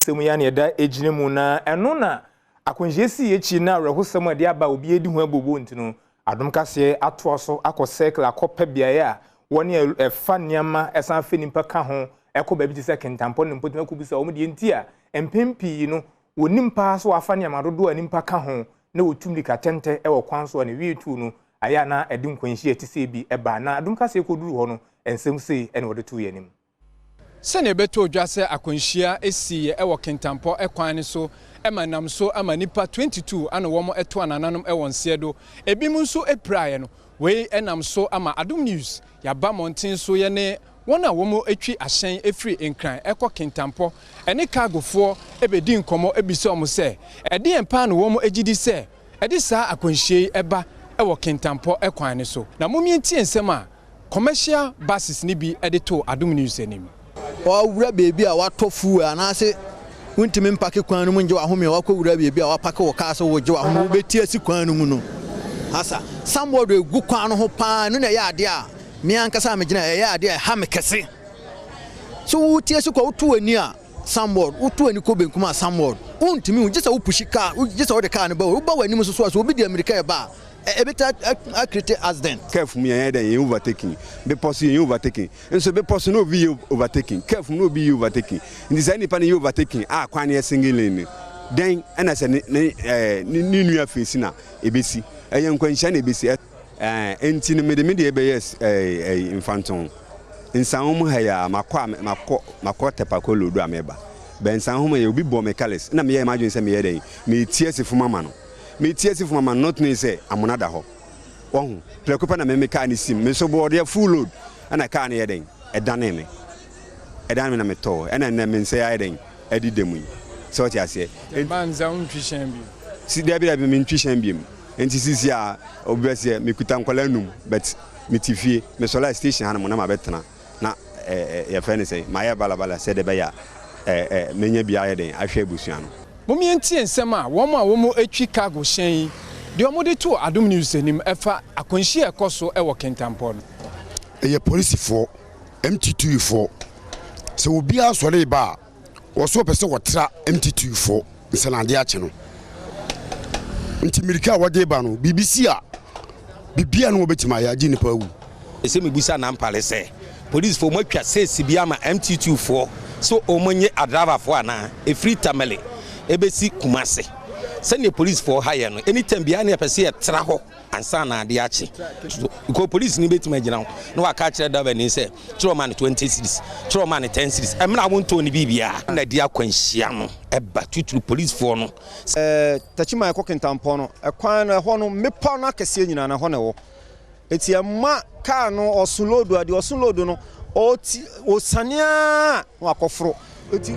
semuya ne da ejine mu na eno na akonjesi echi na rehosem ade aba obi edi ho abobo ntino Adom Kasee ato so akọ circle akọpa biaye a woni efa niama esan fe nimpa ka ho ekọ ba bi ti se Kintampo ne mpotema ku bi se omo de enti a empempi no wonimpa so afa niama dodo a nimpa ka ho na wotumli ka tente e wo kwan so ne wietu no aya na edi nkwanhyi etise bi eba na Adom Kasee koduru ho no ensem sei ene wode to yanim sene beto dwase akwanhyia esi e wo Kintampo ekwan ne so emanam so ama nipa 22 ana wo eto anananom e wonse do ebim nso epraye no we enam so ama Adom News ya ba monten so ye ne wona wo etwi ahyen efri enkran ekọ Kintampo ene cargofo ebedi nkomo ebise omo se ede empa na wo egidi se ede saa akwanhyia eba e wo Kintampo ekwan ne so na momienti ensem a commercial buses ni bi ede to Adom News enim wura bebi a watofu anase wuntimi mpake kwan no nje wahome wakowura bebi a wapake wo kaase wo je wahome beti asi kwan no mu no asa somebody egu kwan no ho pa no na ya ade a me ankasa me gina ya ade a ha me kese so wuti asi kwa wutu ani a somebody wutu ani ko benkum a somebody wuntimi unje sa wupushi car unje sa wo de car no ba wo ba wani mu so so obi di America e ba ebeta create accident careful me yan den overtaking be possible you overtaking and so be possible no be overtaking careful no be overtaking in this any pan you overtaking kwan e single lane then na say ni nua face na ebesi eyen kwanhia na ebesi enti no me be yes infanton insan ho ha ya makọ tepako lodu ameba ben san ho ya obi bo mekalis na me ya imagine say me ya den me tie se fuma ma no me tie se fuma ma not no say amona da ho wohu preocupa na me car ni sim me so bo de full load na car na ya den edane me na me to na me say ya den edidemu so ti ase manza untwishan bi si da bi me ntwishan bi enti sisi a obese me kuta nkwala num but me tifie me solar station ha na ma betena na ya fene say ma ya balabala se de be ya menya bia ya den ahwe busuan no momienti ensem a wo etwi cargo hyen de omo de to Adom News enim efa akwanhyia ekoso e wo Kintampo no eye police for MT2 for so obi asore ba wo so pese wotra MT2 for nsanade ache no nti mirika wode ba no BBC a bibia no obetima ya gi nipa wu ese mebusa na mpale se police for matwa se sibia ma MT2 for so omonye adrava for ana e free tamale ebesi kumase send the police for hire no anytime bia na pese e tra ho ansa na ade ache ko police ni betima gina ho na waka kire da ba ni se tro man 20 cities tro man 10 cities emra wonto ni bibia na dia kwanhia no eba tutu police for no tachima ekọ Kintampo no ekwan na ho no mepa na kese nyina na ho na wo eti ma car no osunload ade osunload no o sania wakofro eti